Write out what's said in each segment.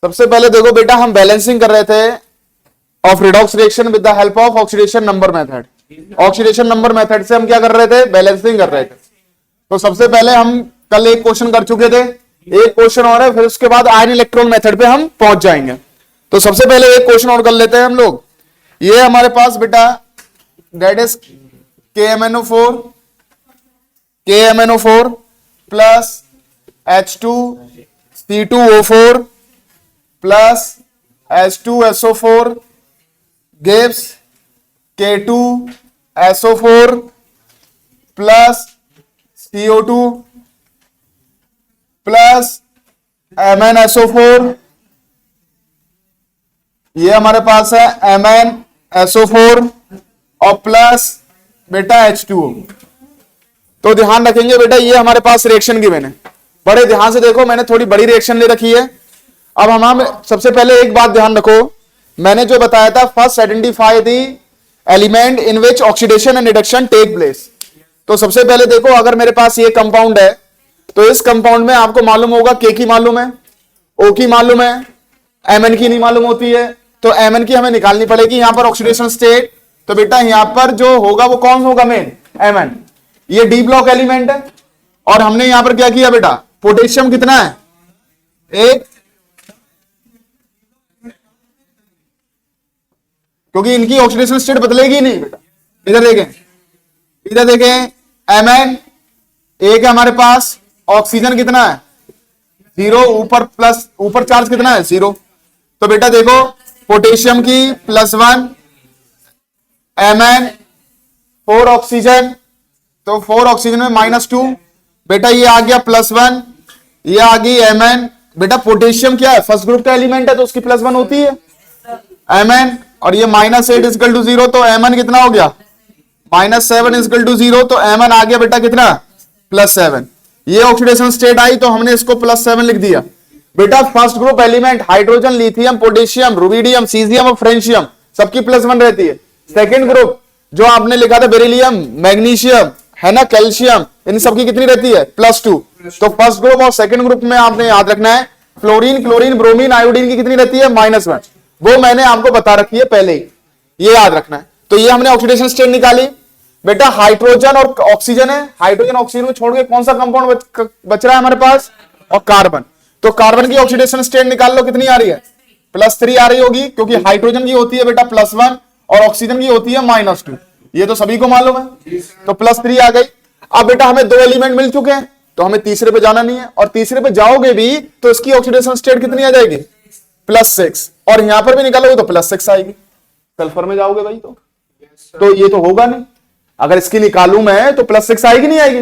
सबसे पहले देखो बेटा, हम बैलेंसिंग कर रहे थे of redox reaction with the help of oxidation number method. Oxidation number method से हम क्या कर रहे थे, बैलेंसिंग कर रहे थे। तो सबसे पहले हम कल एक क्वेश्चन कर चुके थे, एक क्वेश्चन और है, फिर उसके बाद आयन इलेक्ट्रॉन मेथड पे हम पहुंच जाएंगे। तो सबसे पहले एक क्वेश्चन और कर लेते हैं हम लोग। ये हमारे पास बेटा that is KMnO4 plus H2C2O4 plus H2SO4 gives K2SO4 plus CO2 plus MnSO4। ये हमारे पास है MnSO4 और प्लस बेटा H2O। तो ध्यान रखेंगे बेटा, ये हमारे पास रिएक्शन गिवन है। बड़े ध्यान से देखो, मैंने थोड़ी बड़ी रिएक्शन ले रखी है। अब हम सबसे पहले एक बात ध्यान रखो, मैंने जो बताया था first identify the element in which oxidation and reduction take place. तो सबसे पहले देखो, अगर मेरे पास ये कंपाउंड है तो इस कंपाउंड में आपको मालूम होगा के की मालूम है, ओ की मालूम है, Mn की नहीं मालूम होती है। तो Mn की हमें निकालनी पड़ेगी यहां पर ऑक्सीडेशन स्टेट। तो बेटा यहां पर जो होगा वो कौन होगा, मेन Mn। ये डी ब्लॉक एलिमेंट है और हमने यहां पर क्या किया बेटा, पोटेशियम कितना है, एक, क्योंकि इनकी ऑक्सीडेशन स्टेट बदलेगी नहीं बेटा। इधर देखें Mn एक है हमारे पास, ऑक्सीजन कितना है 0, ऊपर प्लस, ऊपर चार्ज कितना है 0। तो बेटा देखो पोटेशियम की +1, Mn 4 ऑक्सीजन, तो 4 ऑक्सीजन में -2 बेटा, ये आ गया +1, ये आ गई Mn। बेटा पोटेशियम क्या है, फर्स्ट ग्रुप का एलिमेंट है तो उसकी +1 होती है Mn, और ये -8 = 0, तो Mn कितना हो गया -7 = 0। तो Mn आ गया बेटा कितना, +7। ये ऑक्सीडेशन स्टेट आई तो हमने इसको +7 लिख दिया। बेटा first group element hydrogen, lithium, potassium, rubidium, caesium और फ्रेंशियम सबकी +1 रहती है। सेकेंड ग्रुप जो आपने लिखा था बेरिलियम, मैग्नीशियम है ना, कैल्शियम, इन सबकी कितनी रहती है +2। तो फर्स्ट ग्रुप और सेकंड ग्रुप में आपने याद रखना है फ्लोरीन, क्लोरीन, ब्रोमीन, आयोडीन की कितनी रहती है -1। वो मैंने आपको बता रखी है पहले ही, ये याद रखना है। तो ये हमने ऑक्सीडेशन स्टेट निकाली। बेटा हाइड्रोजन और ऑक्सीजन है, हाइड्रोजन ऑक्सीजन को छोड़ के कौन सा कंपाउंड बच रहा है हमारे पास, और कार्बन। तो कार्बन की ऑक्सीडेशन स्टेट निकाल लो, कितनी आ रही है +3 आ रही होगी, क्योंकि हाइड्रोजन की होती है बेटा +1 और ऑक्सीजन की होती है -2। ये तो सभी को मालूम है, तो +3 आ गई। अब बेटा हमें 2 एलिमेंट मिल चुके हैं तो हमें तीसरे पे जाना नहीं है, और तीसरे पे जाओगे भी तो इसकी ऑक्सीडेशन स्टेट कितनी आ जाएगी +6, और यहां पर भी निकालोगे तो +6 आएगी। सल्फर में जाओगे भाई तो ये तो होगा नहीं, अगर इसकी निकालू मैं तो +6 आएगी नहीं आएगी।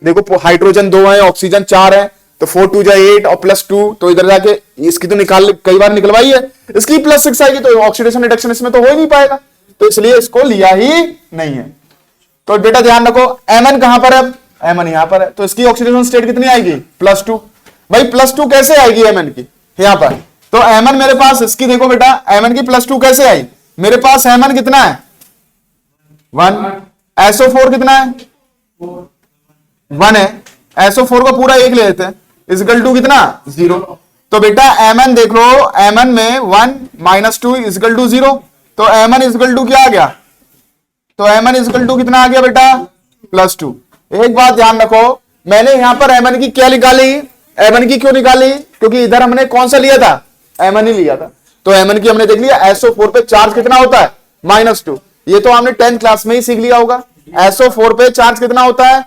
देखो हाइड्रोजन 2 है, ऑक्सीजन 4 है, तो 4 2 8 और +2, तो इधर जाके इसकी तो निकाल कई बार निकलवाई है, इसकी +6 आएगी, तो ऑक्सीडेशन रिडक्शन इसमें तो हो ही नहीं पाएगा, तो इसलिए इसको लिया ही नहीं है। तो बेटा ध्यान रखो Mn कहां पर है, Mn यहां पर है, तो इसकी ऑक्सीडेशन स्टेट कितनी आएगी +2। भाई +2 कैसे आएगी Mn की यहां पर, तो Mn मेरे पास इसकी देखो बेटा Mn की +2 कैसे आई, मेरे पास Mn कितना है 1, SO4 कितना है 1 है, SO4 का पूरा 1 ले लेते हैं, = कितना 0। तो बेटा Mn देख लो, Mn में 1 -2 = 0, तो Mn = क्या आ गया, तो Mn = कितना आ गया बेटा +2। एक बात ध्यान रखो, मैंने यहां पर Mn की क्या निकाली, Mn की क्यों निकाली, क्योंकि इधर हमने कौन सा लिया था, Mn ही लिया था। तो Mn की हमने देख लिया, SO4 पे चार्ज कितना होता है -2, ये तो हमने 10th क्लास में ही सीख लिया होगा। SO4 पे चार्ज कितना होता है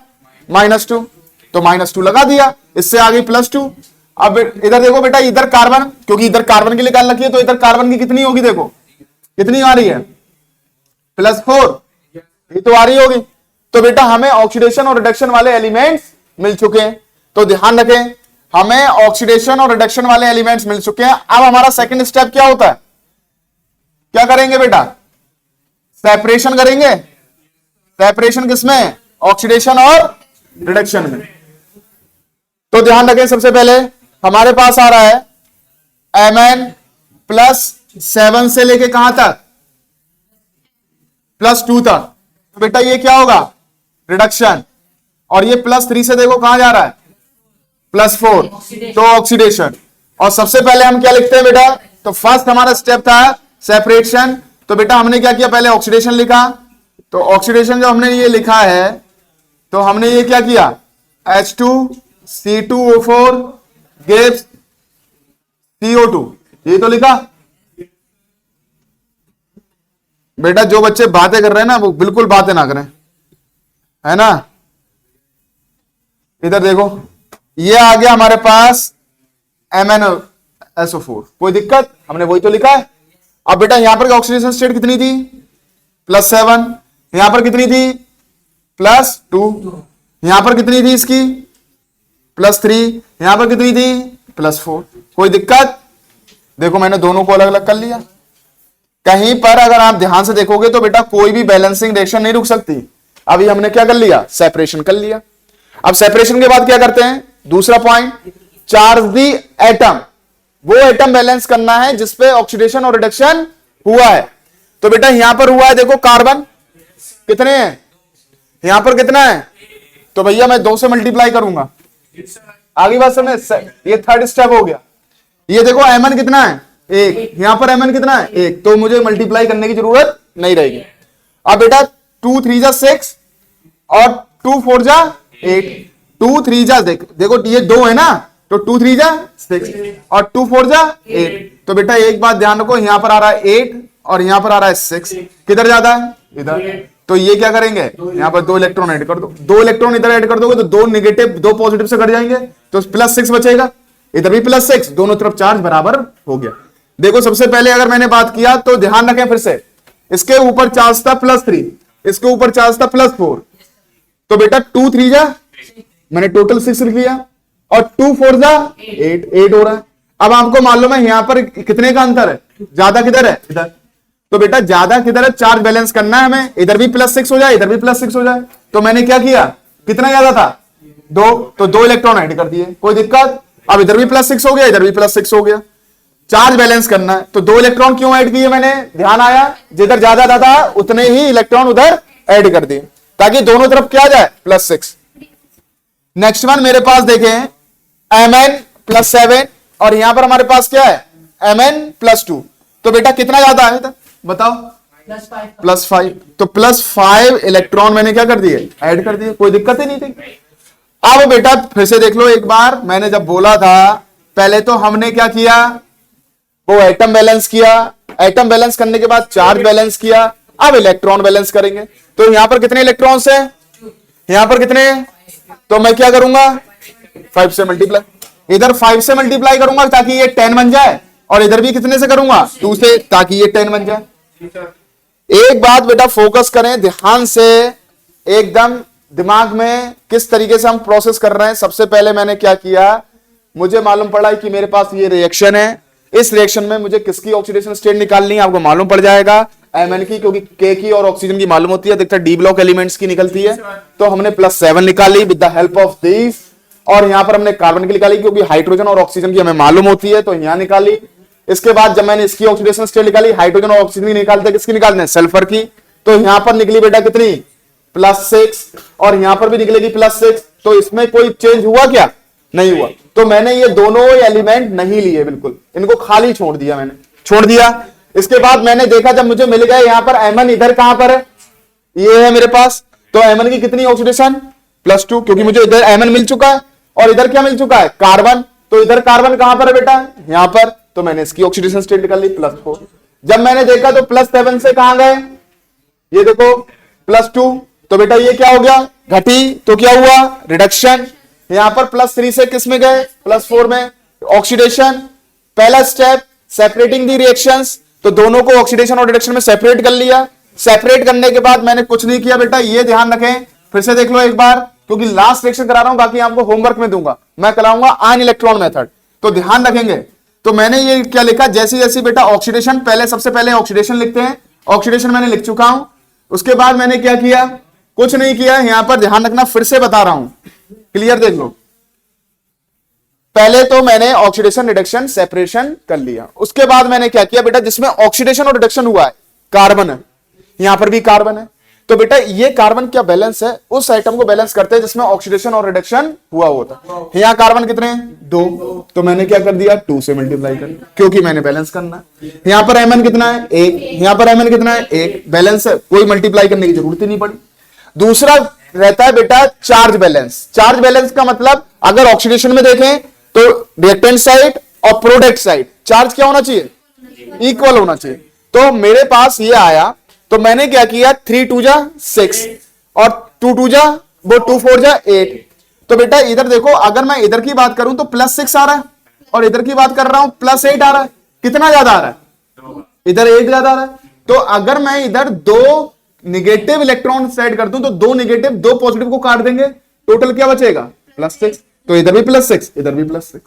-2, तो -2 लगा दिया, इससे आ गई +2। अब इधर देखो बेटा, इधर कार्बन, क्योंकि इधर कार्बन की निकाल रखी है, तो इधर कार्बन की कितनी होगी, देखो कितनी आ रही है +4, ये तो आ रही होगी। तो बेटा हमें ऑक्सीडेशन और रिडक्शन वाले एलिमेंट्स मिल चुके हैं। तो ध्यान रखें, हमें ऑक्सीडेशन और रिडक्शन वाले एलिमेंट्स मिल चुके हैं। अब हमारा सेकंड स्टेप क्या होता है, क्या करेंगे बेटा, सेपरेशन करेंगे। सेपरेशन किसमें, ऑक्सीडेशन और रिडक्शन में। तो ध्यान रखें, सबसे पहले हमारे पास आ रहा है Mn +7 से लेके कहां तक, +2 तक। तो बेटा ये क्या होगा, रिडक्शन, और ये +3 से देखो कहां जा रहा है +4, तो ऑक्सीडेशन। और सबसे पहले हम क्या लिखते हैं बेटा, तो फर्स्ट हमारा स्टेप था सेपरेशन। तो बेटा हमने क्या किया, पहले ऑक्सीडेशन लिखा। तो ऑक्सीडेशन जो हमने ये लिखा है, तो हमने ये क्या किया, H2C2O4 gives CO2, ये तो लिखा। बेटा जो बच्चे बातें कर रहे हैं ना, वो बिल्कुल बातें ना करें, है ना। इधर देखो, ये आ गया हमारे पास MnSO4, कोई दिक्कत, हमने वही तो लिखा है। अब बेटा यहां पर ऑक्सीडेशन स्टेट कितनी थी, +7, यहां पर कितनी थी, +2, यहां पर कितनी थी इसकी, +3, यहां पर कितनी थी, +4, कोई दिक्कत। देखो मैंने दोनों को अलग अलग कर लिया। कहीं पर अगर आप ध्यान से देखोगे तो बेटा कोई भी बैलेंसिंग रिएक्शन नहीं रुक सकती। अभी हमने क्या कर लिया, सेपरेशन कर लिया। अब सेपरेशन के बाद क्या करते हैं, दूसरा पॉइंट, चार्ज दी एटम। वो एटम बैलेंस करना है जिसपे ऑक्सीडेशन और रिडक्शन हुआ है। तो बेटा यहां पर हुआ है, देखो कार्बन कितने हैं, यहां पर कितना है, तो भैया मैं 2 से मल्टीप्लाई करूंगा। आगे बात समझ, ये थर्ड स्टेप हो गया। ये देखो Mn कितना है, 1, यहां पर Mn कितना है, 1, तो मुझे मल्टीप्लाई करने की जरूरत नहीं रहेगी। अब बेटा 2 3 जा 6 और 2 4 जा 8, 2 3 जा देखो ये 2 है ना, तो 2 3 जा 6 और 2 4 जा 8। तो बेटा एक बात ध्यान रखो, यहां पर आ रहा है 8 और यहां पर आ रहा है 6, किधर ज्यादा है, इधर। तो ये क्या करेंगे, यहां पर 2 इलेक्ट्रॉन ऐड कर दो, 2 इलेक्ट्रॉन इधर ऐड कर दोगे तो 2 नेगेटिव 2 पॉजिटिव से कट जाएंगे, तो +6 बचेगा, इधर भी +6, दोनों तरफ चार्ज बराबर हो गया। देखो सबसे पहले अगर मैंने बात किया तो ध्यान रखें फिर से, इसके ऊपर चार्ज था +3, इसके ऊपर चार्ज था +4, तो बेटा 2 3 जा, मैंने टोटल 6 लिख लिया, और 2 4 जा 8 हो रहा है। अब आपको मालूम है यहां पर कितने का अंतर है, ज्यादा किधर है, इधर। तो बेटा ज्यादा किधर है, चार्ज बैलेंस करना है हमें, इधर भी +6 हो जाए, इधर भी +6 हो जाए। तो मैंने क्या किया, कितना ज्यादा था, 2, तो 2 इलेक्ट्रॉन ऐड कर दिए, कोई दिक्कत। अब इधर भी +6 हो गया, इधर भी +6 हो गया, चार्ज बैलेंस करना है। तो 2 इलेक्ट्रॉन क्यों ऐड किए मैंने, ध्यान आया, जिधर ज्यादा था उतने ही इलेक्ट्रॉन उधर ऐड कर दिए, ताकि दोनों तरफ क्या जाए, +6। नेक्स्ट वन मेरे पास देखें, Mn +7 और यहां पर हमारे पास क्या है, Mn +2। तो बेटा कितना ज्यादा है इधर, बताओ, +5। तो +5 इलेक्ट्रॉन मैंने क्या कर दिए, ऐड कर दिए, कोई दिक्कत ही नहीं थी। अब बेटा फिर से देख लो एक बार, मैंने जब बोला था पहले तो हमने क्या किया, वो एटम बैलेंस किया, एटम बैलेंस करने के बाद चार्ज बैलेंस किया, अब इलेक्ट्रॉन बैलेंस करेंगे। तो यहां पर कितने इलेक्ट्रॉन्स हैं, यहां पर कितने, तो मैं क्या करूंगा, 5 से मल्टीप्लाई, इधर 5 से मल्टीप्लाई करूंगा ताकि ये 10 बन जाए, और इधर भी कितने से करूंगा, 2 से, ताकि ये 10 बन जाए। एक बात बेटा फोकस करें ध्यान से, एकदम दिमाग में किस तरीके से हम प्रोसेस कर रहे हैं। सबसे पहले मैंने क्या किया, मुझे मालूम पड़ा कि मेरे पास ये रिएक्शन है, इस रिएक्शन में मुझे किसकी ऑक्सीडेशन स्टेट निकालनी है, आपको मालूम पड़ जाएगा Mn की, क्योंकि K की और ऑक्सीजन की मालूम होती है, देखते डी ब्लॉक एलिमेंट्स की निकलती है। तो हमने +7 निकाली with the help of this, और यहां पर हमने कार्बन की निकाली क्योंकि हाइड्रोजन और ऑक्सीजन की हमें मालूम होती है, तो यहां निकाली। इसके बाद जब मैंने इसकी ऑक्सीडेशन स्टेट निकाली, हाइड्रोजन और ऑक्सीजन की निकालते, किसकी निकालते हैं, सल्फर की। तो यहां पर निकली बेटा कितनी, +6, और यहां पर भी निकलेगी +6। तो इसमें कोई चेंज हुआ क्या, नहीं हुआ। तो मैंने ये दोनों एलिमेंट नहीं लिए, बिल्कुल इनको खाली छोड़ दिया, मैंने छोड़ दिया। इसके बाद मैंने देखा जब मुझे मिल गए यहां पर Mn, इधर कहां पर है, ये है मेरे पास, तो Mn की कितनी ऑक्सीडेशन, +2, क्योंकि मुझे इधर Mn मिल चुका है और इधर क्या मिल चुका है, कार्बन। तो इधर कार्बन कहां पर है बेटा, यहां पर, तो मैंने इसकी ऑक्सीडेशन स्टेट निकाल ली +4। जब मैंने देखा तो +7 से कहां गए, ये देखो +2, तो बेटा ये क्या हो गया, घटी, तो क्या हुआ, रिडक्शन। यहां पर +3 से किस में गए, +4 में, ऑक्सीडेशन। पहला स्टेप सेपरेटिंग दी रिएक्शंस, तो दोनों को ऑक्सीडेशन और रिडक्शन में सेपरेट कर लिया। सेपरेट करने के बाद मैंने कुछ नहीं किया बेटा, ये ध्यान रखें, फिर से देख लो एक बार, क्योंकि लास्ट रिएक्शन करा रहा हूं, बाकी आपको होमवर्क में दूंगा, मैं कराऊंगा आयन इलेक्ट्रॉन मेथड, तो ध्यान रखेंगे। तो मैंने ये क्या लिखा, जैसी जैसी बेटा ऑक्सीडेशन, पहले सबसे पहले ऑक्सीडेशन लिखते हैं, ऑक्सीडेशन मैंने लिख चुका हूं। उसके बाद मैंने क्या किया, कुछ नहीं किया, यहां पर ध्यान रखना, फिर से बता रहा हूं, क्लियर देख लो। पहले तो मैंने ऑक्सीडेशन रिडक्शन सेपरेशन कर लिया, उसके बाद मैंने क्या किया बेटा, जिसमें ऑक्सीडेशन और रिडक्शन हुआ है, कार्बन है, यहां पर भी कार्बन है, तो बेटा ये कार्बन क्या बैलेंस है, उस आइटम को बैलेंस करते हैं जिसमें ऑक्सीडेशन और रिडक्शन हुआ होता है। यहाँ कार्बन कितने हैं, 2, तो मैंने क्या कर दिया, 2 से मल्टीप्लाई कर दिया, क्योंकि मैंने बैलेंस करना है। यहाँ पर Mn कितना है, 1, यहाँ पर Mn कितना है, 1, बैलेंस है, कोई मल्टीप्लाई करने की जरूरत ही नहीं पड़ी। दूसरा रहता है बेटा चार्ज बैलेंस। चार्ज बैलेंस का मतलब अगर ऑक्सीडेशन में देखें तो रिएक्टेंट साइड और प्रोडक्ट साइड चार्ज क्या होना चाहिए, इक्वल होना चाहिए। तो मेरे पास ये आया, तो मैंने क्या किया, 3 2 जा 6 और 2 2 जा वो 2 4 जा 8। तो बेटा इधर देखो, अगर मैं इधर की बात करूं तो +6 आ रहा है और इधर की बात कर रहा हूं +8 आ रहा है। कितना ज्यादा आ रहा है, इधर 1 ज्यादा आ रहा है। तो अगर मैं इधर 2 निगेटिव इलेक्ट्रॉन ऐड कर दूं तो 2 निगेटिव 2 पॉजिटिव को काट देंगे, टोटल क्या बचेगा, +6। तो इधर भी +6, इधर भी +6।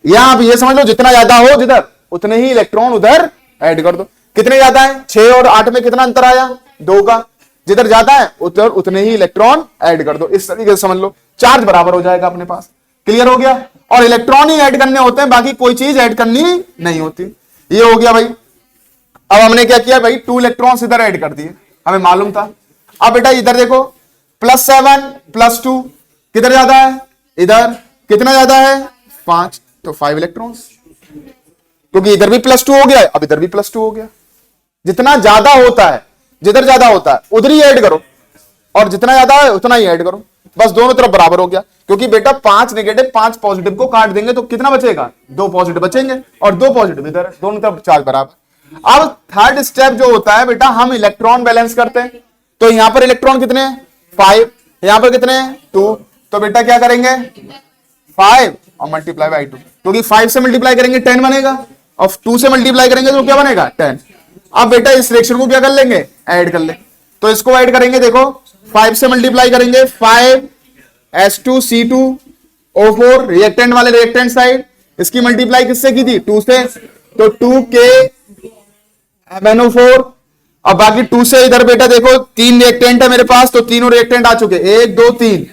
या आप ये समझ लो जितना ज्यादा हो जिधर, उतने ही इलेक्ट्रॉन उधर ऐड कर दो। कितने ज्यादा है, 6 और 8 में कितना अंतर आया, 2 का। जिधर ज्यादा है उधर उतने ही इलेक्ट्रॉन ऐड कर दो। इस तरीके से समझ लो, चार्ज बराबर हो जाएगा अपने पास। क्लियर हो गया। और इलेक्ट्रॉन ही ऐड करने होते हैं, बाकी कोई चीज ऐड करनी नहीं होती। ये हो गया भाई। अब हमने क्या किया भाई, 2 इलेक्ट्रॉन्स इधर ऐड कर दिए, हमें मालूम था। अब बेटा इधर देखो, +7 +2 किधर ज्यादा है, इधर कितना ज्यादा है, 5, तो 5 इलेक्ट्रॉन्स, क्योंकि इधर भी +2 हो गया, अब इधर भी +2 हो गया। जितना ज्यादा होता है, जिधर ज्यादा होता है उधर ही ऐड करो, और जितना ज्यादा है उतना ही ऐड करो, बस दोनों तरफ बराबर हो गया। क्योंकि बेटा 5 नेगेटिव 5 पॉजिटिव को काट देंगे तो कितना बचेगा, 2 पॉजिटिव बचेंगे और 2 पॉजिटिव इधर, दोनों तरफ चार्ज बराबर। अब थर्ड स्टेप जो होता है बेटा, हम इलेक्ट्रॉन बैलेंस करते हैं। तो यहां पर इलेक्ट्रॉन कितने हैं, 5, यहां पर कितने हैं, 2। तो बेटा क्या करेंगे, 5 और मल्टीप्लाई बाई 2, क्योंकि 5 से मल्टीप्लाई करेंगे 10 बनेगा और 2 से मल्टीप्लाई करेंगे तो क्या बनेगा, 10। अब बेटा इस रिएक्शन को क्या कर लेंगे, ऐड कर ले। तो इसको ऐड करेंगे, देखो 5 से मल्टीप्लाई करेंगे, 5H2C2O4 रिएक्टेंट वाले रिएक्टेंट साइड, इसकी मल्टीप्लाई किससे की थी, 2 से, तो 2KMnO4। अब बाकी 2 से इधर बेटा देखो 3 रिएक्टेंट है मेरे पास, तो तीनों रिएक्टेंट आ चुके, 1 2 3,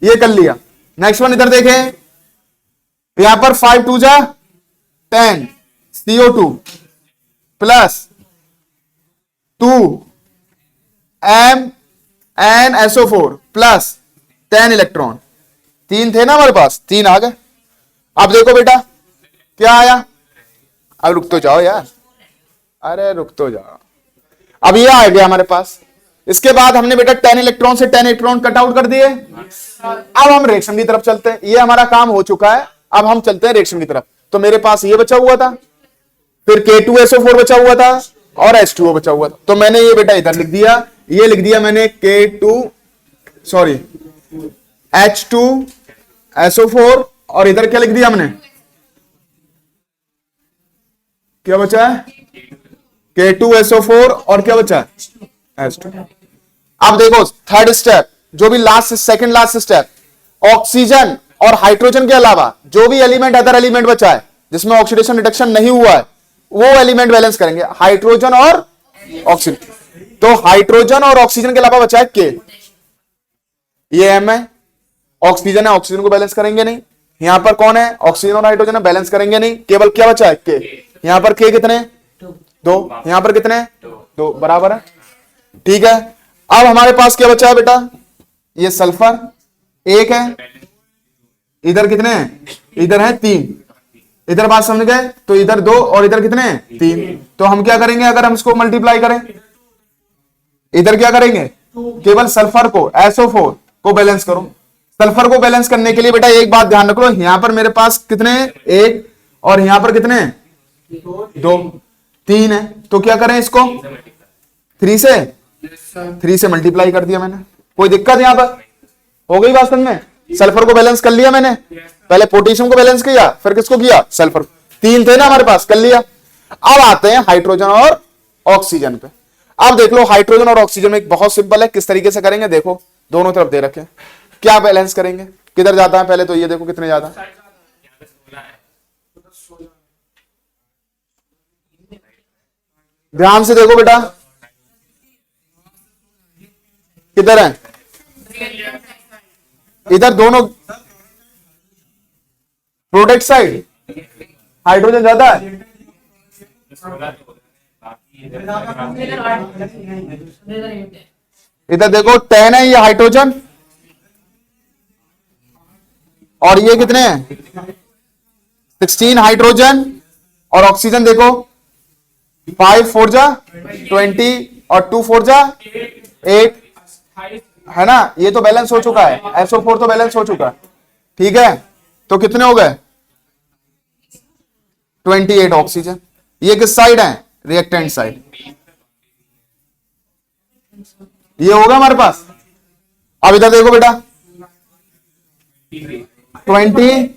ये कर लिया। नेक्स्ट वन इधर देखें, यहां पर 5 2 जा 10 CO2 plus 2 MnSO4 plus 10 electron, 3 थे ना हमारे पास, 3 आ गए। अब देखो बेटा क्या आया, अब रुक तो जाओ यार, अरे रुक तो जाओ। अब ये आ गया हमारे पास। इसके बाद हमने बेटा 10 इलेक्ट्रॉन से 10 इलेक्ट्रॉन कट आउट कर दिए। अब हम रिएक्शन की तरफ चलते हैं, ये हमारा काम हो चुका है। अब हम चलते हैं रिएक्शन की तरफ। तो मेरे पास ये बचा हुआ था, फिर K2SO4 बचा हुआ था और H2O बचा हुआ था। तो मैंने ये बेटा इधर लिख दिया, ये लिख दिया मैंने H2SO4 और इधर क्या लिख दिया हमने, क्या बचा है, K2SO4 और क्या बचा है, H2। अब देखो थर्ड स्टेप, जो भी last second last step, oxygen और हाइड्रोजन के अलावा जो भी एलिमेंट अदर एलिमेंट बचा है जिसमें ऑक्सीडेशन रिडक्शन नहीं हुआ है, वो एलिमेंट बैलेंस करेंगे, हाइड्रोजन और ऑक्सीजन। तो हाइड्रोजन और ऑक्सीजन के अलावा बचा है K, ये M है, ऑक्सीजन है, ऑक्सीजन को बैलेंस करेंगे नहीं। यहां पर कौन है, ऑक्सीजन और हाइड्रोजन है, बैलेंस करेंगे नहीं, केवल क्या बचा है, K। यहां पर K कितने, 2, यहां पर कितने, 2, बराबर है, ठीक है। अब हमारे पास क्या बचा है बेटा, ये सल्फर 1 है, इधर कितने हैं, इधर है 3, इधर बात समझ गए, तो इधर 2 और इधर कितने हैं, 3। तो हम क्या करेंगे, अगर हम इसको मल्टीप्लाई करें, इधर क्या करेंगे, केवल सल्फर को SO4 को बैलेंस करो। सल्फर को बैलेंस करने के लिए बेटा एक बात ध्यान रख लो, यहां पर मेरे पास कितने, 1 और यहां पर कितने, 2 3 है। तो क्या करें, इसको 3 से मल्टीप्लाई कर दिया मैंने। कोई दिक्कत यहां पर हो गई बात समझ में। सल्फर को बैलेंस कर लिया मैंने, पहले पोटेशियम को बैलेंस किया, फिर किसको किया, सल्फर। 3 थे ना हमारे पास, कर लिया। अब आते हैं हाइड्रोजन और ऑक्सीजन पे। अब देख लो हाइड्रोजन और ऑक्सीजन में बहुत सिंपल है, किस तरीके से करेंगे, देखो दोनों तरफ दे रखे, क्या बैलेंस करेंगे, किधर जाता है, पहले तो ये देखो कितने ज्यादा, ध्यान से देखो बेटा किधर है, इधर दोनों प्रोडक्ट साइड हाइड्रोजन ज्यादा है, इधर देखो 10 है ये हाइड्रोजन, और ये कितने हैं 16 हाइड्रोजन, और ऑक्सीजन देखो 5 4 जा 20 और 2 4 जा 8, है ना। ये तो बैलेंस हो चुका है, SO4 तो बैलेंस हो चुका है, ठीक है। तो कितने हो गए 28 ऑक्सीजन। ये किस साइड है रिएक्टेंट साइड, ये होगा हमारे पास। अब इधर देखो बेटा 20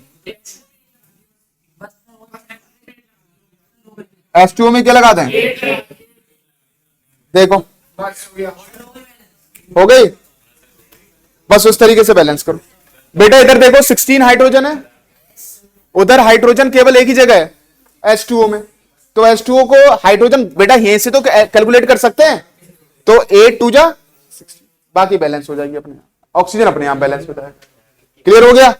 H2O में क्या लगाते हैं, देखो हो गई। बस उस तरीके से बैलेंस करो बेटा। इधर देखो 16 हाइड्रोजन है, उधर हाइड्रोजन केवल एक ही जगह है H2O में, तो H2O को हाइड्रोजन बेटा यहीं से तो कैलकुलेट कर सकते हैं। तो 8 2 जा 16, बाकी बैलेंस हो जाएगी अपने आप, ऑक्सीजन अपने आप बैलेंस हो जाएगा। क्लियर हो गया।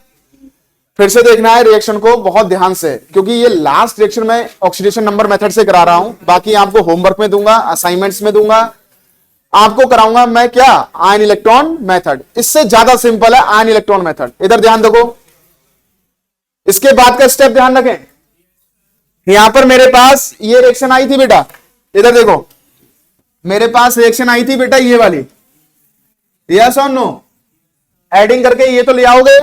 फिर से देखना है रिएक्शन को बहुत ध्यान से, क्योंकि ये लास्ट रिएक्शन में ऑक्सीडेशन नंबर मेथड से करा रहा हूं, बाकी आपको होमवर्क में दूंगा, असाइनमेंट्स में दूंगा, आपको कराऊंगा मैं क्या आयन इलेक्ट्रॉन मेथड। इससे ज्यादा सिंपल है आयन इलेक्ट्रॉन मेथड। इधर ध्यान देखो, इसके बाद का स्टेप ध्यान रखें। यहां पर मेरे पास ये रिएक्शन आई थी बेटा, इधर देखो मेरे पास रिएक्शन आई थी बेटा ये वाली, यस और नो, एडिंग करके ये तो ले आओगे।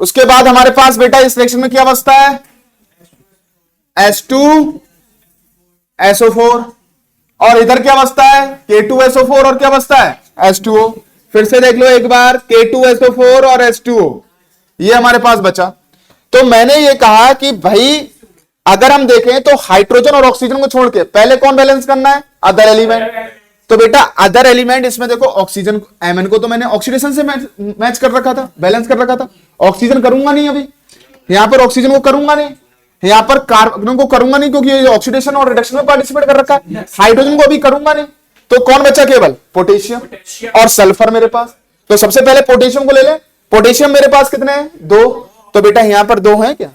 उसके बाद हमारे पास बेटा इस रिएक्शन में क्या बचता है H2SO4, और इधर क्या बचता है K2SO4, और क्या बचता है H2O। फिर से देख लो एक बार, K2SO4 और H2O ये हमारे पास बचा। तो मैंने ये कहा कि भाई अगर हम देखें तो हाइड्रोजन और ऑक्सीजन को छोड़ के पहले कौन बैलेंस करना है, अदर एलिमेंट। तो बेटा अदर एलिमेंट इसमें देखो ऑक्सीजन Mn को तो मैंने ऑक्सीडेशन से मैच कर रखा था, बैलेंस कर रखा था। ऑक्सीजन करूंगा नहीं, अभी यहां पर ऑक्सीजन को करूंगा नहीं, यहां पर कार्बन को करूंगा नहीं, क्योंकि ये ऑक्सीडेशन और रिडक्शन में पार्टिसिपेट कर रखा है। हाइड्रोजन को अभी करूंगा नहीं, तो कौन बचा केवल पोटेशियम और सल्फर मेरे पास। तो सबसे पहले पोटेशियम को ले ले। पोटेशियम मेरे पास कितने हैं 2, तो बेटा यहां पर 2 है क्या,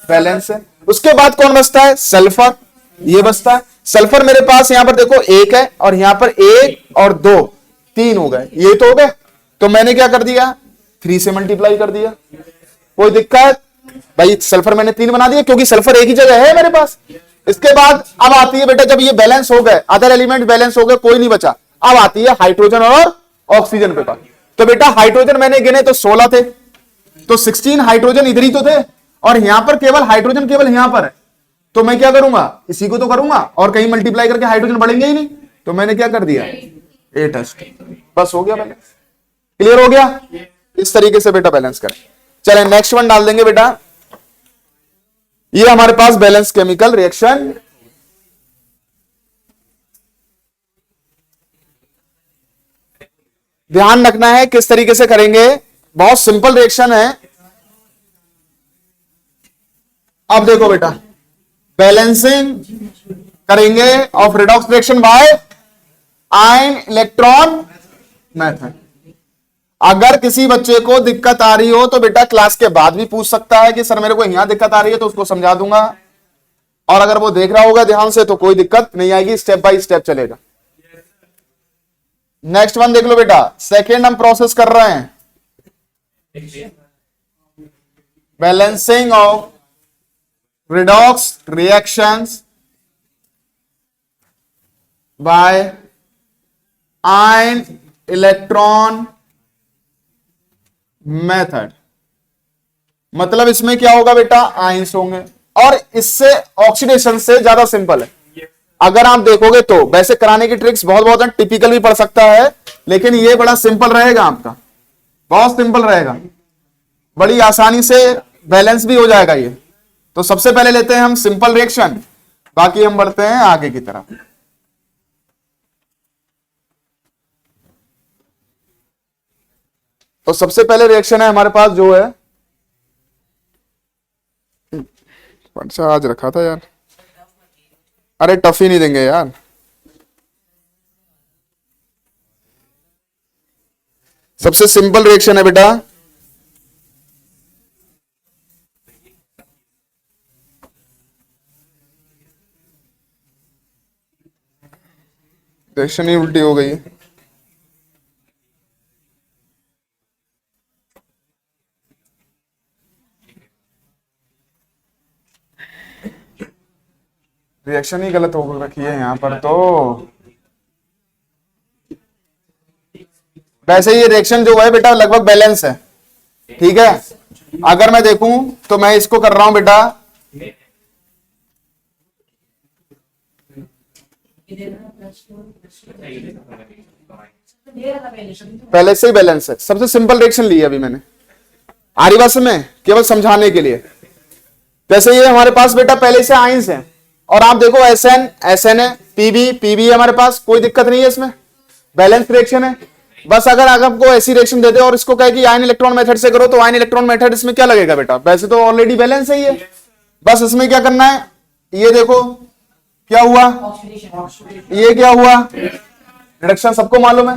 बैलेंस है। उसके बाद कौन बचता है सल्फर, ये बचता है। सल्फर मेरे पास यहां पर देखो 1 है, और यहां पर 1 और 2 3 हो गए, ये तो हो गए। तो मैंने क्या कर दिया 3 से मल्टीप्लाई कर दिया, कोई दिक्कत भाई। सल्फर मैंने 3 बना दिया क्योंकि सल्फर एक ही जगह है मेरे पास। इसके बाद अब आती है बेटा, जब ये बैलेंस हो गए, अदर एलिमेंट बैलेंस हो गए, कोई नहीं बचा, अब आती है हाइड्रोजन और ऑक्सीजन पे पास। तो बेटा हाइड्रोजन मैंने गिने तो 16 थे, तो 16 हाइड्रोजन इधर ही तो थे, और यहां पर केवल हाइड्रोजन केवल यहां पर है। तो मैं क्या करूंगा, इसी को तो करूंगा, और कहीं मल्टीप्लाई करके हाइड्रोजन बढ़ेंगे ही नहीं। तो मैंने क्या कर दिया 8H2, बस हो गया बैलेंस। क्लियर हो गया। इस तरीके से बेटा बैलेंस करें। चले नेक्स्ट वन डाल देंगे बेटा। ये हमारे पास बैलेंस केमिकल रिएक्शन, ध्यान रखना है किस तरीके से करेंगे, बहुत सिंपल रिएक्शन है। अब देखो बेटा, बैलेंसिंग करेंगे of redox reaction by ion electron method. अगर किसी बच्चे को दिक्कत आ रही हो तो बेटा क्लास के बाद भी पूछ सकता है कि सर मेरे को यहां दिक्कत आ रही है, तो उसको समझा दूंगा। और अगर वो देख रहा होगा ध्यान से तो कोई दिक्कत नहीं आएगी, स्टेप बाय स्टेप चलेगा। नेक्स्ट वन देख लो बेटा, सेकेंड हम प्रोसेस कर रहे हैं balancing of redox reactions by ion electron method। मतलब इसमें क्या होगा बेटा, आयंस होंगे, और इससे ऑक्सीडेशन से ज्यादा सिंपल है। अगर आप देखोगे तो वैसे कराने की ट्रिक्स बहुत बहुत है, टिपिकल भी पड़ सकता है, लेकिन ये बड़ा सिंपल रहेगा आपका, बहुत सिंपल रहेगा, बड़ी आसानी से बैलेंस भी हो जाएगा ये। तो सबसे पहले लेते हैं हम सिंपल रिएक्शन, बाकी हम बढ़ते हैं आगे की तरफ। तो सबसे पहले रिएक्शन है हमारे पास जो है, अच्छा आज रखा था यार, अरे टफ ही नहीं देंगे यार। सबसे सिंपल रिएक्शन है बेटा रिएक्शन ही उल्टी हो गई है। रिएक्शन ही गलत हो रखी है यहाँ पर तो। वैसे ये रिएक्शन जो है बेटा लगभग बैलेंस है, ठीक है। अगर मैं देखूं तो मैं इसको कर रहा हूं बेटा पहले से ही बैलेंस है, सबसे सिंपल रिएक्शन ली है अभी मैंने आरी बात में, केवल समझाने के लिए। जैसे ये हमारे पास बेटा पहले से आइंस है, और आप देखो SN है, PB है हमारे पास, कोई दिक्कत नहीं है इसमें, बैलेंस रिएक्शन है। बस अगर आपको ऐसी रिएक्शन दे दे और इसको कहे कि आयन इलेक्ट्रॉन मेथड से करो, तो आयन इलेक्ट्रॉन मेथड इसमें क्या लगेगा बेटा, वैसे तो ऑलरेडी बैलेंस है ये। बस इसमें क्या करना है, ये देखो क्या हुआ, ये क्या हुआ, रिडक्शन सबको मालूम है।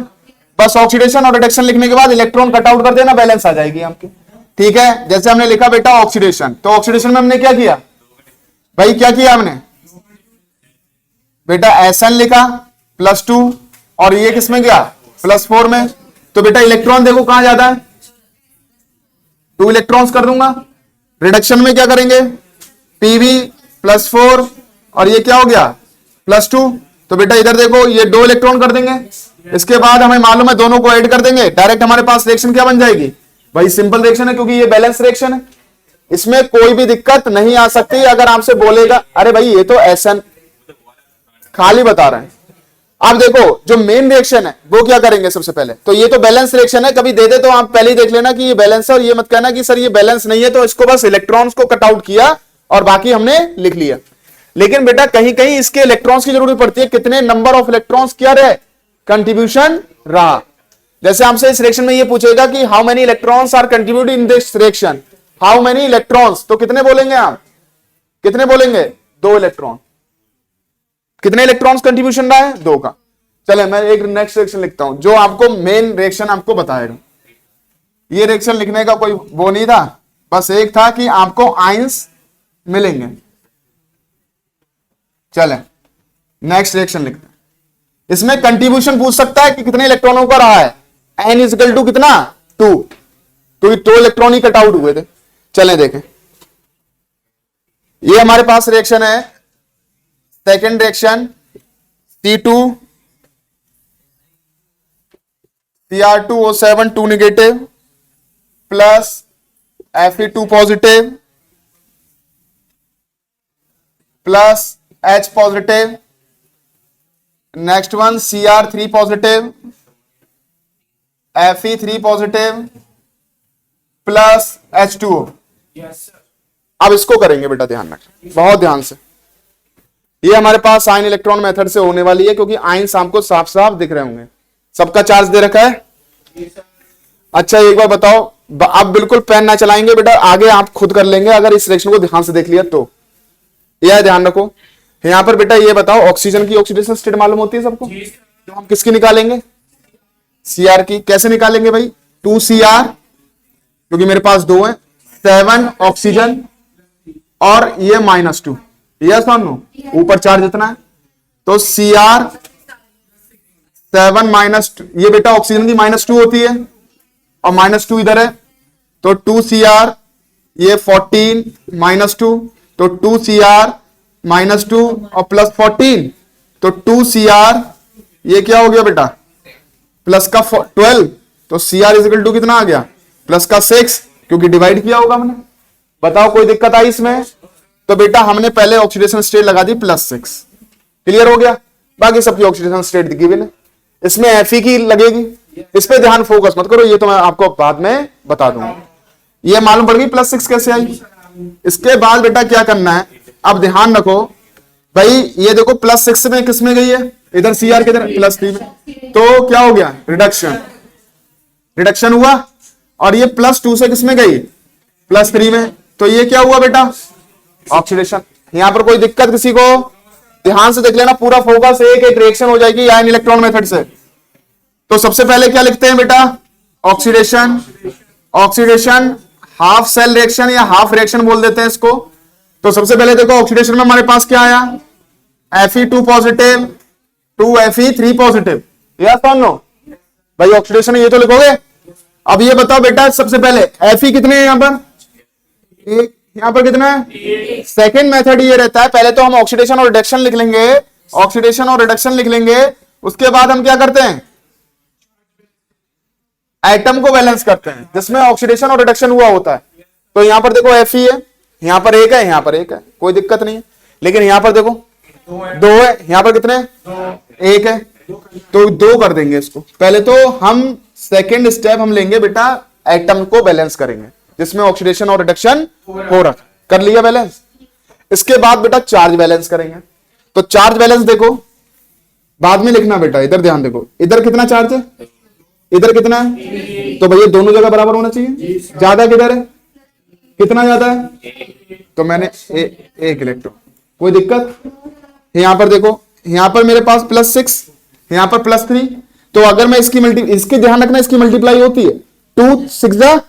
बस ऑक्सीडेशन और रिडक्शन लिखने के बाद इलेक्ट्रॉन कट आउट कर देना, बैलेंस आ जाएगी आपकी, ठीक है। जैसे हमने लिखा बेटा ऑक्सीडेशन, तो ऑक्सीडेशन में हमने क्या किया भाई, क्या किया हमने बेटा, SN लिखा +2 और ये किसमें गया +4 में। तो बेटा इलेक्ट्रॉन देखो कहां ज्यादा है, 2 इलेक्ट्रॉन्स कर दूंगा। रिडक्शन में क्या करेंगे, PB +4 और ये क्या हो गया +2। तो बेटा इधर देखो ये 2 इलेक्ट्रॉन कर देंगे, इसके बाद हमें मालूम है दोनों को ऐड कर देंगे, डायरेक्ट हमारे पास रिएक्शन क्या बन जाएगी भाई, सिंपल रिएक्शन है, क्योंकि ये बैलेंस रिएक्शन है, इसमें कोई भी दिक्कत नहीं आ सकती। अगर आपसे बोलेगा अरे भाई ये तो SN खाली बता रहे हैं, आप देखो जो मेन रिएक्शन है वो क्या करेंगे सबसे पहले, तो ये तो बैलेंस रिएक्शन है, कभी दे दे तो आप पहले ही देख लेना कि ये बैलेंस है, और ये मत कहना कि सर ये बैलेंस नहीं है, तो इसको बस इलेक्ट्रॉन्स को कट आउट किया और बाकी हमने लिख लिया। लेकिन बेटा कहीं कहीं इसके इलेक्ट्रॉन्स की जरूरत पड़ती है, कितने नंबर ऑफ इलेक्ट्रॉन्स क्या रहे, कंट्रीब्यूशन रहा। जैसे हमसे इस रिएक्शन में ये पूछेगा कि how many electrons are contributed in this reaction, how many electrons, तो कितने बोलेंगे आप, कितने बोलेंगे, 2 इलेक्ट्रॉन। कितने इलेक्ट्रॉन्स कंट्रीब्यूशन रहा है, 2 का। चले मैं एक नेक्स्ट रिएक्शन लिखता हूं जो आपको मेन रिएक्शन आपको बताएगा। ये रिएक्शन लिखने का कोई वो नहीं था, बस एक था कि आपको आयंस मिलेंगे। चले नेक्स्ट रिएक्शन लिखते हैं, इसमें कंट्रीब्यूशन पूछ सकता है कि कितने इलेक्ट्रॉनों का रहा है, n इक्वल टू कितना 2, तो 2 इलेक्ट्रॉन ही कट आउट हुए थे। चलें देखें, ये हमारे पास रिएक्शन है, second reaction C2 Cr2O7 2 negative plus Fe2 positive plus H positive, next one Cr3 positive Fe3 positive plus H2O। अब इसको करेंगे बेटा, ध्यान रखें बहुत ध्यान से, ये हमारे पास आयन इलेक्ट्रॉन मेथड से होने वाली है, क्योंकि आयंस आपको साफ साफ दिख रहे होंगे। सबका चार्ज दे रखा है, अच्छा एक बार बताओ, आप बिल्कुल पेन ना चलाएंगे बेटा, आगे आप खुद कर लेंगे अगर इस रिएक्शन को ध्यान से देख लिया तो। यह ध्यान रखो, यहां पर बेटा ये बताओ, ऑक्सीजन की ऑक्सीडेशन स्टेट मालूम होती है सबको, तो हम किसकी निकालेंगे, Cr की। कैसे निकालेंगे भाई, 2Cr, क्योंकि मेरे पास 2 है, 7 ऑक्सीजन और ये -2, यस और नो, ऊपर चार्ज इतना है, तो Cr 7 -2, ये बेटा ऑक्सीजन की -2 होती है और -2 इधर है, तो 2Cr ये 14 -2, तो 2Cr -2 और प्लस 14, तो 2Cr ये क्या हो गया बेटा, प्लस का 12, तो Cr इक्वल टू कितना आ गया, प्लस का 6, क्योंकि डिवाइड किया होगा हमने। बताओ कोई दिक्कत आई इसमें, तो बेटा हमने पहले ऑक्सीडेशन स्टेट लगा दी +6, क्लियर हो गया। बाकी सबकी ऑक्सीडेशन स्टेट गिवन है, इसमें Fe की लगेगी, इस पे ध्यान फोकस मत करो, ये तो मैं आपको बाद में बता दूंगा। ये मालूम पड़ गई +6 कैसे आई। इसके बाद बेटा क्या करना है, अब ध्यान रखो भाई, ये देखो +6 में किस में गई है, इधर Cr किधर +3 में, तो क्या हो गया, रिडक्शन, रिडक्शन हुआ, और ये +2 से किस में गई, +3 में, तो ये क्या हुआ बेटा, ऑक्सीडेशन। यहां पर कोई दिक्कत किसी को, ध्यान से देख लेना, पूरा फोकस, एक एक रिएक्शन हो जाएगी आयन इलेक्ट्रॉन मेथड से। तो सबसे पहले क्या लिखते हैं बेटा, oxidation, oxidation half cell reaction या हाफ रिएक्शन बोल देते हैं इसको। तो सबसे पहले देखो ऑक्सीडेशन में हमारे पास क्या आया, Fe2 positive 2Fe3 positive, yes और नो भाई, ऑक्सीडेशन ये तो लिखोगे। अब ये बताओ बेटा, सबसे पहले Fe कितने हैं यहां पर, 1 यहां पर कितना है? सेकेंड मेथड ये रहता है, पहले तो हम ऑक्सीडेशन और रिडक्शन लिख लेंगे, ऑक्सीडेशन और रिडक्शन लिख लेंगे, उसके बाद हम क्या करते हैं, एटम को बैलेंस करते हैं जिसमें ऑक्सीडेशन और रिडक्शन हुआ होता है। तो यहां पर देखो Fe है, यहां पर एक है, यहां पर एक है, कोई दिक्कत नहीं है। लेकिन यहां पर देखो दो है, यहां पर कितने, एक है, तो दो कर देंगे इसको। पहले तो हम सेकेंड स्टेप हम लेंगे बेटा, एटम को बैलेंस करेंगे जिसमें ऑक्सीडेशन और रिडक्शन हो रहा, कर लिया बैलेंस। इसके बाद बेटा चार्ज बैलेंस करेंगे। तो चार्ज बैलेंस देखो बाद में लिखना बेटा, इधर ध्यान देखो, इधर कितना चार्ज है, इधर कितना है, तो भैया दोनों जगह बराबर होना चाहिए। ज्यादा किधर है, कितना ज्यादा है, तो मैंने एक इलेक्ट्रॉन, कोई दिक्कत। यहां पर देखो, यहां पर मेरे पास +6, यहां पर +3, तो अगर मैं इसकी ध्यान रखना, इसकी मल्टीप्लाई होती है, 2 6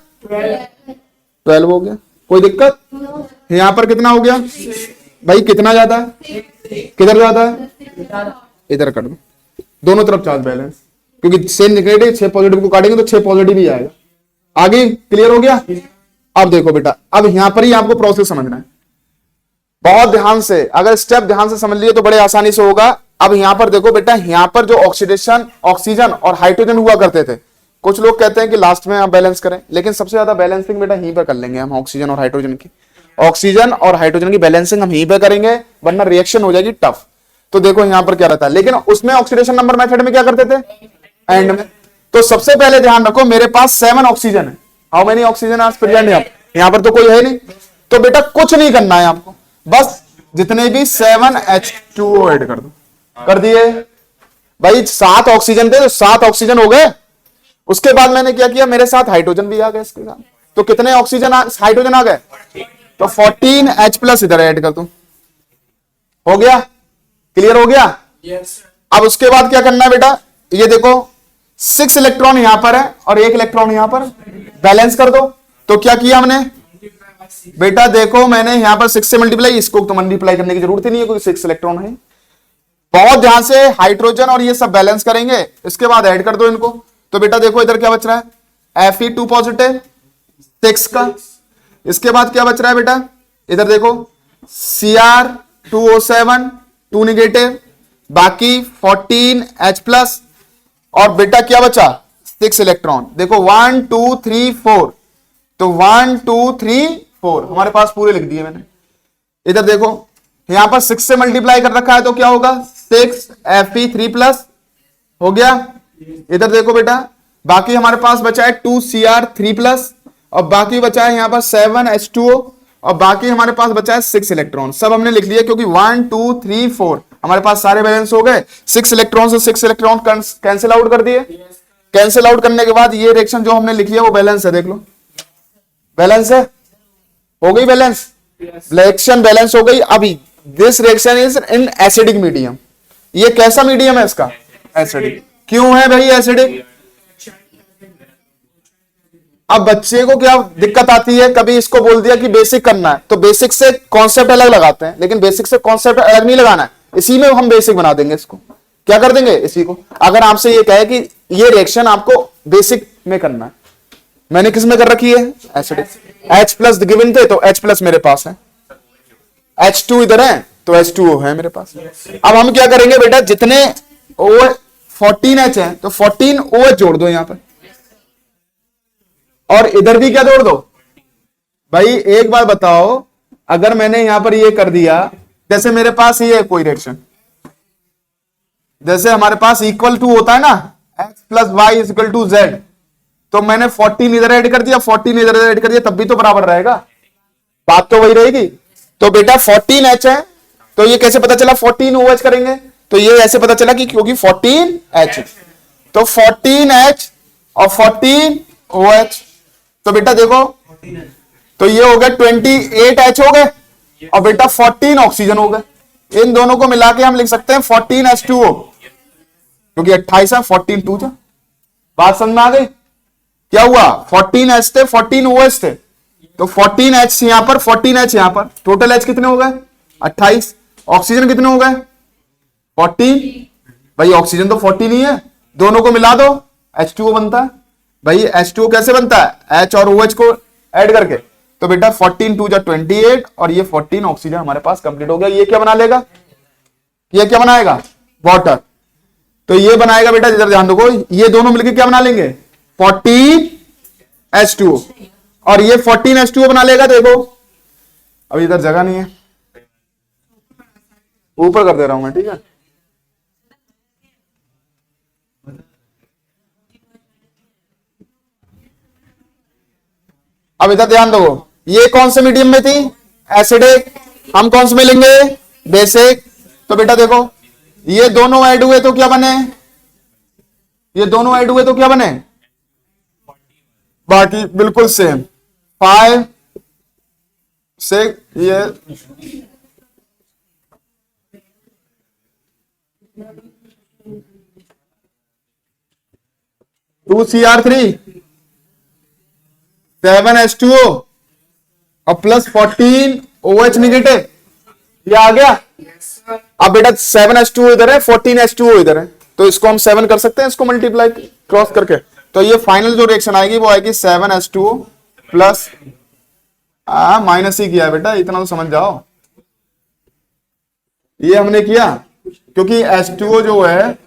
12 हो गया, कोई दिक्कत। यहां पर कितना हो गया भाई, कितना ज्यादा है, किधर ज्यादा है, इधर कर दो, दोनों तरफ चार्ज बैलेंस, क्योंकि 6 नेगेटिव 6 पॉजिटिव को काटेंगे तो 6 पॉजिटिव ही आएगा। आगे क्लियर हो गया। अब देखो बेटा, अब यहां पर ही आपको प्रोसेस समझना है बहुत ध्यान से, अगर स्टेप ध्यान से समझ लिए तो बड़े आसानी से होगा। अब यहां पर देखो बेटा, यहां पर जो ऑक्सीडेशन, ऑक्सीजन और हाइड्रोजन हुआ करते थे, कुछ लोग कहते हैं कि लास्ट में आप बैलेंस करें, लेकिन सबसे ज्यादा बैलेंसिंग बेटा यहीं पर कर लेंगे हम, ऑक्सीजन और हाइड्रोजन की, ऑक्सीजन और हाइड्रोजन की बैलेंसिंग हम यहीं पर करेंगे, वरना रिएक्शन हो जाएगी टफ। तो देखो यहां पर क्या रहता है, लेकिन उसमें ऑक्सीडेशन नंबर मेथड में क्या करते थे, एंड में। तो सबसे पहले ध्यान रखो, मेरे पास 7 ऑक्सीजन है, how many oxygen are present, यहां पर तो कोई है नहीं, तो बेटा कुछ नहीं करना है आपको, बस जितने भी 7H2O ऐड कर दो, कर दिए भाई। 7 ऑक्सीजन थे तो 7 ऑक्सीजन हो गए। उसके बाद मैंने क्या किया, मेरे साथ हाइड्रोजन भी आ गए इसके साथ, तो कितने ऑक्सीजन हाइड्रोजन आ गए, तो 14H+ इधर ऐड कर दो, हो गया, क्लियर हो गया। अब उसके बाद क्या करना है बेटा, ये देखो 6 इलेक्ट्रॉन यहां पर है और 1 इलेक्ट्रॉन यहां पर, बैलेंस कर दो। तो क्या किया हमने बेटा, देखो मैंने यहां पर 6 से मल्टीप्लाई, इसको तो मल्टीप्लाई करने की जरूरत ही नहीं है क्योंकि 6 इलेक्ट्रॉन है। बहुत ध्यान से हाइड्रोजन और ये सब बैलेंस करेंगे, इसके बाद ऐड कर दो इनको। तो बेटा देखो इधर क्या बच रहा है, Fe2 पॉजिटिव 6 का, इसके बाद क्या बच रहा है बेटा, इधर देखो Cr2O7 2 नेगेटिव, बाकी 14H+, और बेटा क्या बचा, 6 इलेक्ट्रॉन। देखो 1 2 3 4, तो 1 2 3 4 हमारे पास पूरे लिख दिए मैंने। इधर देखो यहां पर 6 से मल्टीप्लाई कर रखा है, तो क्या होगा 6 Fe3+ हो गया। इधर देखो बेटा, बाकी हमारे पास बचा है 2 Cr3+, और बाकी बचा है यहां पर 7H2O, और बाकी हमारे पास बचा है 6 इलेक्ट्रॉन। सब हमने लिख लिया क्योंकि 1 2 3 4 हमारे पास सारे बैलेंस हो गए। 6 इलेक्ट्रॉन से 6 इलेक्ट्रॉन कैंसिल आउट कर दिए। कैंसिल आउट करने के बाद ये रिएक्शन जो हमने लिखी है वो बैलेंस है, देख लो बैलेंस है, हो गई बैलेंस, रिएक्शन बैलेंस हो गई। अभी this reaction is in acidic medium, ये कैसा मीडियम है इसका, एसिडिक। क्यों है भाई एसिडिक, अब बच्चे को क्या दिक्कत आती है, कभी इसको बोल दिया कि बेसिक करना है तो बेसिक से कॉन्सेप्ट अलग लगाते हैं, लेकिन बेसिक से कॉन्सेप्ट अलग नहीं लगाना है, इसी में हम बेसिक बना देंगे इसको। क्या कर देंगे इसी को, अगर आपसे ये कहे कि ये रिएक्शन आपको बेसिक में करना है, मैंने किस में कर रखी है, एसिडिक। H+ गिवन थे तो H+ मेरे पास है, H2 इधर है तो H2O है मेरे पास। अब हम क्या करेंगे बेटा, जितने O 14H है तो 14OH जोड़ दो यहां पर, और इधर भी क्या जोड़ दो भाई। एक बार बताओ, अगर मैंने यहां पर ये कर दिया, जैसे मेरे पास ये है कोई रिएक्शन, जैसे हमारे पास इक्वल टू होता है ना X + Y = Z, तो मैंने 14 इधर ऐड कर दिया, 14 इधर ऐड कर दिया, तब भी तो बराबर रहेगा, बात तो वही रहेगी। तो बेटा 14H है, तो ये कैसे पता चला 14OH करेंगे, तो ये ऐसे पता चला कि क्योंकि 14H, तो 14H और 14OH, तो बेटा देखो तो ये हो गया 28H हो गए, और बेटा 14 ऑक्सीजन हो गए। इन दोनों को मिला के हम लिख सकते हैं 14H2O, क्योंकि 28 है, 14 2 था। बात समझ में आ गई, क्या हुआ 14H थे 14OH थे, तो 14H यहां पर 14H यहां पर, टोटल H कितने हो गए 28, ऑक्सीजन कितने हो गए 14, भाई ऑक्सीजन तो 14 ही है, दोनों को मिला दो H2O बनता है। भाई H2O कैसे बनता है, H और OH को ऐड करके, तो बेटा 14 2 जा 28 और ये 14 ऑक्सीजन हमारे पास कंप्लीट हो गया। ये क्या बना लेगा, ये क्या बनाएगा, वाटर। तो ये बनाएगा बेटा, इधर ध्यान दो, ये दोनों मिलकर क्या बना लेंगे, 14 H2O, और ये 14 H2O बना लेगा। देखो अब इधर जगह नहीं है, ऊपर कर दे रहा हूं मैं, ठीक है। अब इधर ध्यान दो, ये कौन से मीडियम में थी, एसिडिक, हम कौन से में लेंगे, बेसिक। तो बेटा देखो ये दोनों ऐड हुए तो क्या बने, ये दोनों ऐड हुए तो क्या बने, बाकी बिल्कुल सेम 5 6, ये 2Cr3 7 H2O और प्लस 14 OH निगेटिव, ये आ गया। अब बेटा 7 H2O इधर है, 14 H2O इधर है, तो इसको हम 7 कर सकते हैं, इसको मल्टीप्लाई क्रॉस करके। तो ये फाइनल जो रिएक्शन आएगी वो आएगी 7 H2O प्लस माइनस ही किया है बेटा, इतना तो समझ जाओ। ये हमने किया क्योंकि H2O जो है,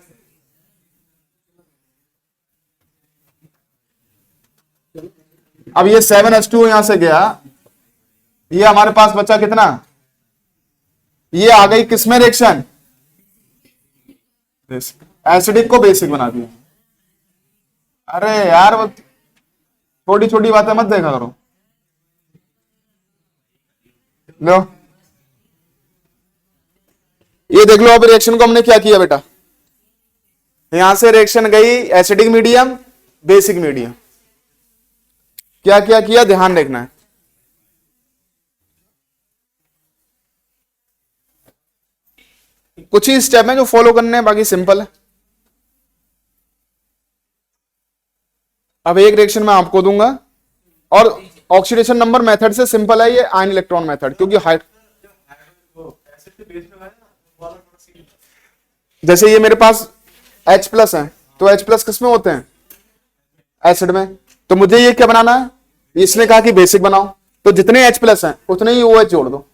अब ये 7 H2O यहां से गया, ये हमारे पास बचा कितना, ये आ गई किसमें रिएक्शन, एसिडिक को बेसिक बना दिया। अरे यार वो छोटी छोटी बातें मत देखा करो। लो ये देख लो, अब रिएक्शन को हमने क्या किया बेटा, यहां से रिएक्शन गई एसिडिक मीडियम बेसिक मीडियम, क्या क्या किया ध्यान देखना है। कुछ ही स्टेप है जो फॉलो करने हैं, बाकी सिंपल है। अब एक रिएक्शन मैं आपको दूंगा, और ऑक्सीडेशन नंबर मेथड से सिंपल है ये आयन इलेक्ट्रॉन मेथड, क्योंकि हाइट जैसे ये मेरे पास H प्लस है, तो H प्लस किसमें होते हैं, एसिड में। तो मुझे ये क्या बनाना है, इसने कहा कि बेसिक बनाओ, तो जितने H प्लस हैं उतने ही OH जोड़ दो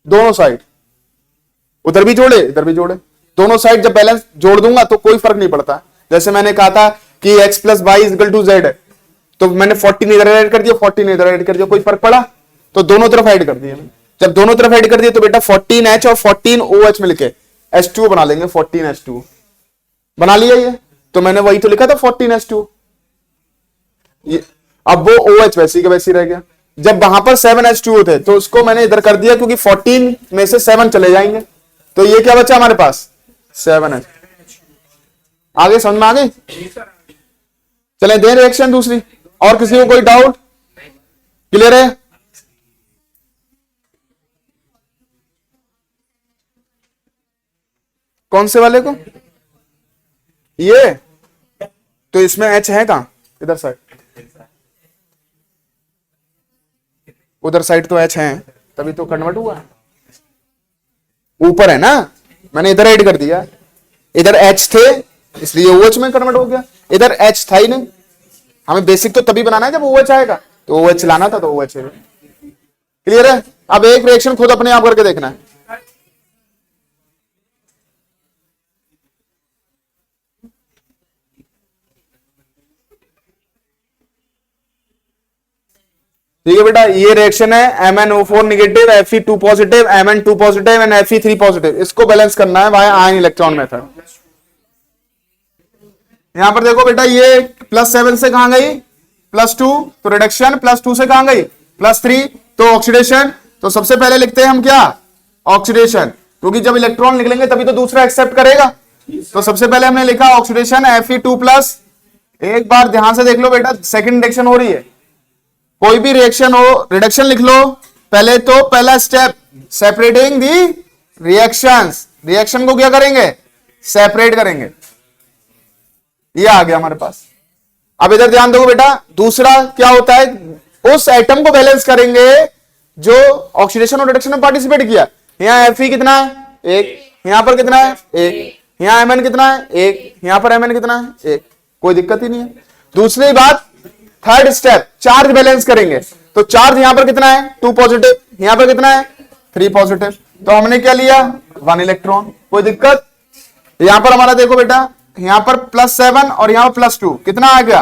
दोनों साइड, उधर भी जोड़े इधर भी जोड़े, दोनों साइड जब बैलेंस जोड़ दूंगा तो कोई फर्क नहीं पड़ता। जैसे मैंने कहा था कि x plus y equal to Z है, तो मैंने 14 इधर ऐड कर दिया, 14 इधर ऐड कर दिया, कोई फर्क पड़ा, तो दोनों तरफ ऐड कर दिया। जब दोनों तरफ ऐड कर दिया तो बेटा 14H और 14OH मिलके H2O बना लेंगे, 14H2O बना लिया ये, तो मैंने वही तो लिखा था 14H2O। अब वो OH वैसी का वैसी रह गया। जब वहां पर 7H2O थे तो उसको मैंने इधर कर दिया, क्योंकि 14 में से 7 चले जाएंगे, तो ये क्या बचा हमारे पास 7H। आगे समझ में आ गई, चले दें रिएक्शन दूसरी। और किसी को कोई डाउट, क्लियर है। कौन से वाले को, ये तो इसमें H है कहां, इधर साइड, उधर साइड तो H है, तभी तो कन्वर्ट हुआ है, ऊपर है ना, मैंने इधर ऐड कर दिया, इधर H थे इसलिए OH में कन्वर्ट हो गया, इधर H था ही नहीं। हमें बेसिक तो तभी बनाना है जब OH आएगा, तो OH लाना था तो OH है। क्लियर है। अब एक रिएक्शन खुद अपने आप करके देखना है। ठीक है बेटा, ये रिएक्शन है MnO4 negative, Fe2 positive, Mn2 positive and Fe3 positive, इसको बैलेंस करना है बाय आयन इलेक्ट्रॉन मेथड। यहां पर देखो बेटा, ये +7 से कहां गई, +2, तो रिडक्शन, +2 से कहां गई, +3, तो ऑक्सीडेशन। तो सबसे पहले लिखते हैं हम क्या, ऑक्सीडेशन, क्योंकि जब इलेक्ट्रॉन निकलेंगे तभी तो दूसरा एक्सेप्ट करेगा। तो सबसे पहले हमने लिखा ऑक्सीडेशन Fe2+। एक बार ध्यान से देख लो बेटा, सेकंड रिएक्शन हो रही है, कोई भी रिएक्शन हो, रिडक्शन लिख लो पहले, तो पहला स्टेप सेपरेटिंग दी रिएक्शंस, रिएक्शन को क्या करेंगे, सेपरेट करेंगे। ये आ गया हमारे पास। अब इधर ध्यान दो बेटा, दूसरा क्या होता है, उस एटम को बैलेंस करेंगे जो ऑक्सीडेशन और रिडक्शन में पार्टिसिपेट किया। यहां Fe कितना है, 1, यहां पर कितना है, 1, यहां Mn कितना है, 1, यहां पर Mn कितना है, 1, कोई दिक्कत ही नहीं है। दूसरी बात, थर्ड स्टेप चार्ज बैलेंस करेंगे, तो चार्ज यहां पर कितना है 2 पॉजिटिव, यहां पर कितना है 3 पॉजिटिव, तो हमने क्या लिया 1 इलेक्ट्रॉन। कोई दिक्कत? यहां पर हमारा देखो बेटा, यहां पर +7 और यहां पर +2, कितना आ गया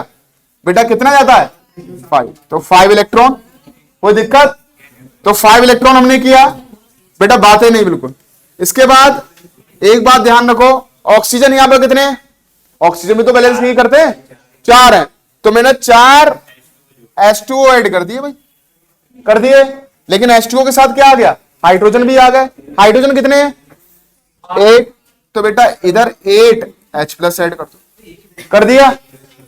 बेटा, कितना जाता है 5, तो 5 इलेक्ट्रॉन। कोई दिक्कत? तो 5 इलेक्ट्रॉन हमने किया बेटा, बात ही नहीं बिल्कुल। इसके बाद एक बात ध्यान रखो, ऑक्सीजन यहां पर कितने, ऑक्सीजन भी तो बैलेंस नहीं करते, 4 है, तो मैंने 4 H2O ऐड कर दिए भाई, कर दिए, लेकिन H2O के साथ क्या आ गया, हाइड्रोजन भी आ गए। हाइड्रोजन कितने हैं 8, तो बेटा इधर 8H+ ऐड कर दो, कर दिया।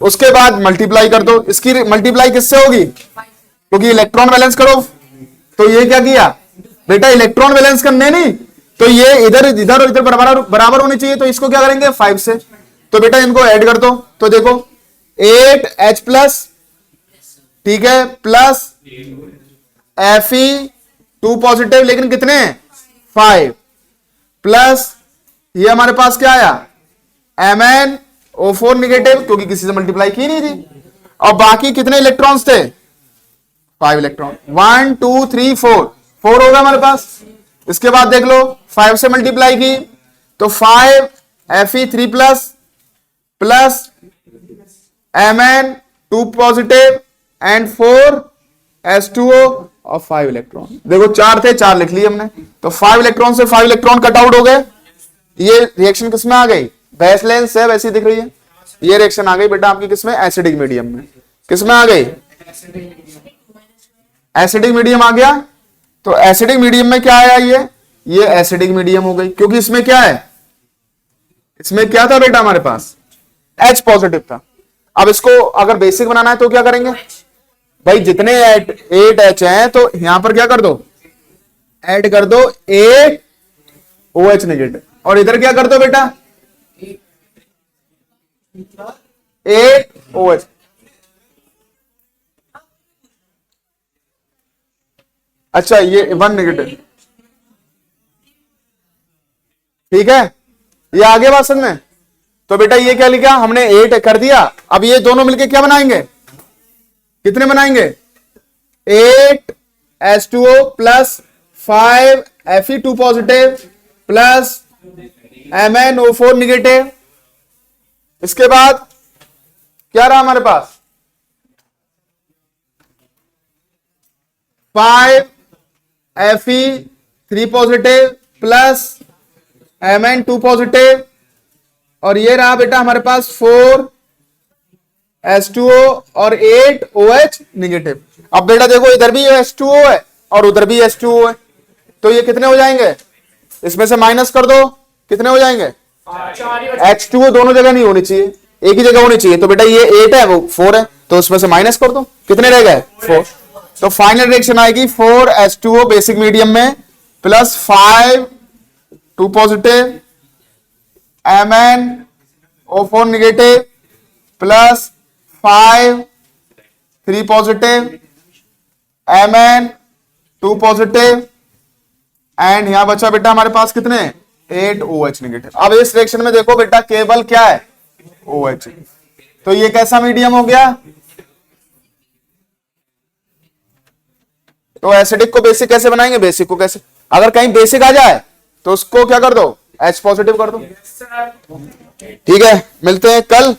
उसके बाद मल्टीप्लाई कर दो, इसकी मल्टीप्लाई किससे होगी, क्योंकि इलेक्ट्रॉन बैलेंस करो, तो ये क्या किया बेटा, इलेक्ट्रॉन बैलेंस करने नहीं, तो ये इधर इधर और इधर बराबर होनी चाहिए, तो इसको क्या करेंगे 5 से, तो बेटा इनको ऐड कर दो, तो देखो 8H+, ठीक है, प्लस Fe2 पॉजिटिव, लेकिन कितने 5, प्लस ये हमारे पास क्या आया MnO4 निगेटिव, क्योंकि किसी से मल्टीप्लाई की नहीं थी, और बाकी कितने इलेक्ट्रॉन्स थे 5 इलेक्ट्रॉन, 1 2 3 4 होगा हमारे पास। इसके बाद देख लो 5 से मल्टीप्लाई की, तो 5 Fe3+ plus Mn2 positive and 4 H2O और 5 इलेक्ट्रॉन। देखो 4 थे, 4 लिख लिए हमने, तो 5 इलेक्ट्रॉन से 5 इलेक्ट्रॉन कट आउट हो गए। ये रिएक्शन किसमें आ गई, बेसलेंस है वैसी दिख रही है, ये रिएक्शन आ गई बेटा आपकी किसमें, एसिडिक मीडियम में। किसमें आ गई, एसिडिक मीडियम आ गया। तो एसिडिक मीडियम में क्या आया, ये एसिडिक मीडियम हो गई, क्योंकि इसमें क्या है, इसमें क्या था बेटा हमारे पास H पॉजिटिव था। अब इसको अगर बेसिक बनाना है तो क्या करेंगे भाई, जितने 8H हैं तो यहां पर क्या कर दो, ऐड कर दो 8OH नेगेटिव, और इधर क्या कर दो बेटा 8OH। अच्छा ये 1 नेगेटिव, ठीक है, ये आगे बात समझ में। तो बेटा ये क्या लिखा हमने 8 कर दिया, अब ये दोनों मिलके क्या बनाएंगे, कितने बनाएंगे 8H2O plus 5 Fe2 positive plus MnO4 negative. इसके बाद क्या रहा हमारे पास 5 Fe3 positive plus Mn2 positive, और ये रहा बेटा हमारे पास 4 H2O और 8OH निगेटिव। अब बेटा देखो इधर भी H2O है और उधर भी H2O है, तो ये कितने हो जाएंगे, इसमें से माइनस कर दो, कितने हो जाएंगे H2O दोनों जगह नहीं होनी चाहिए, एक ही जगह होनी चाहिए। तो बेटा ये 8 है वो 4 है, तो उसमें से माइनस कर दो, कितने रह गए 4। तो फाइनल रिएक्शन आएगी 4H2O बेसिक मीडियम में plus 5 2 positive MnO4 negative plus 5 3 positive Mn2 positive, and यहां बचा बेटा हमारे पास कितने 8OH निगेटिव। अब इस रिएक्शन में देखो बेटा केवल क्या है OH, तो ये कैसा मीडियम हो गया, तो एसिडिक को बेसिक कैसे बनाएंगे, बेसिक को कैसे, अगर कहीं बेसिक आ जाए तो उसको क्या कर दो H पॉजिटिव कर दो। ठीक है, मिलते हैं कल।